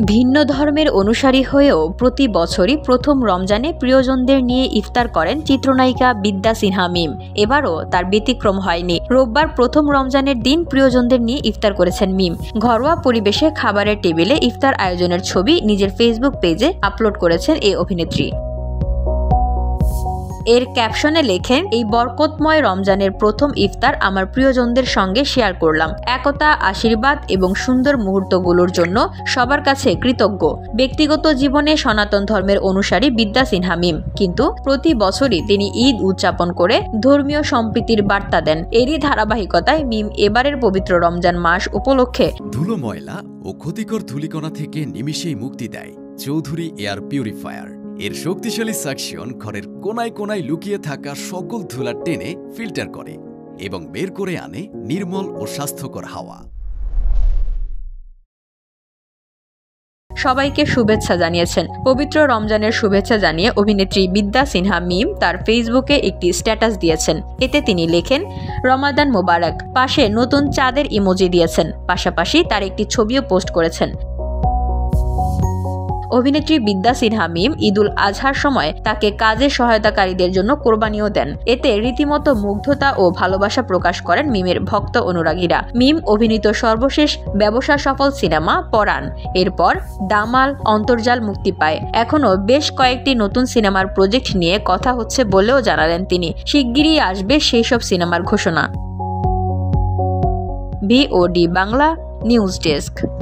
ভিন্ন ধর্মের অনুসারী হয়েও প্রতি বছরই প্রথম রমজানে প্রিয়জনদের নিয়ে ইফতার করেন চিত্রনায়িকা বিদ্যা সিনহা মিম। এবারও তার ব্যতিক্রম হয়নি। রোববার প্রথম রমজানের দিন প্রিয়জনদের নিয়ে ইফতার করেছেন মিম। ঘরোয়া পরিবেশে খাবারের টেবিলে ইফতার আয়োজনের ছবি নিজের ফেসবুক পেজে আপলোড করেছেন এই অভিনেত্রী। এর ক্যাপশনে লেখেন, এই বরকতময় রমজানের প্রথম ইফতার আমার প্রিয়জনদের সঙ্গে শেয়ার করলাম। একতা, আশীর্বাদ এবং সুন্দর মুহূর্তগুলোর জন্য সবার কাছে কৃতজ্ঞ। ব্যক্তিগত জীবনে সনাতন ধর্মের অনুসারী বিদ্যা সিনহা মিম, কিন্তু প্রতি বছরই তিনি ঈদ উদযাপন করে ধর্মীয় সম্প্রীতির বার্তা দেন। এরই ধারাবাহিকতায় মিম এবারের পবিত্র রমজান মাস উপলক্ষে ধুলো, ময়লা ও ক্ষতিকর ধূলিকণা থেকে নিমিষেই মুক্তি দেয় চৌধুরী এয়ার পিউরিফায়ার। এর শক্তিশালী সাকশন ঘরের কোনায় কোনায় লুকিয়ে থাকা সকল ধুলা টেনে ফিল্টার করে এবং বের করে আনে নির্মল ও স্বাস্থ্যকর হাওয়া। সবাইকে শুভেচ্ছা জানিয়েছেন। পবিত্র রমজানের শুভেচ্ছা জানিয়ে অভিনেত্রী বিদ্যা সিনহা মিম তার ফেসবুকে একটি স্ট্যাটাস দিয়েছেন। এতে তিনি লেখেন, রমাদান মোবারক। পাশে নতুন চাঁদের ইমোজি দিয়েছেন। পাশাপাশি তার একটি ছবিও পোস্ট করেছেন। অভিনেত্রী বিদ্যা সিনহা মিম ঈদুল আজহার সময় তাকে কাজে সহায়তাকারীদের জন্য কোরবানিও দেন। এতে রীতিমতো মুগ্ধতা ও ভালোবাসা প্রকাশ করেন মিমের ভক্ত অনুরাগীরা। মিম অভিনীত সর্বশেষ ব্যবসা সফল সিনেমা পরাণ, এরপর দামাল, অন্তর্জাল মুক্তি পায়। এখনও বেশ কয়েকটি নতুন সিনেমার প্রজেক্ট নিয়ে কথা হচ্ছে বলেও জানালেন তিনি। শিগগিরই আসবে সেই সব সিনেমার ঘোষণা। VOD Bangla news desk.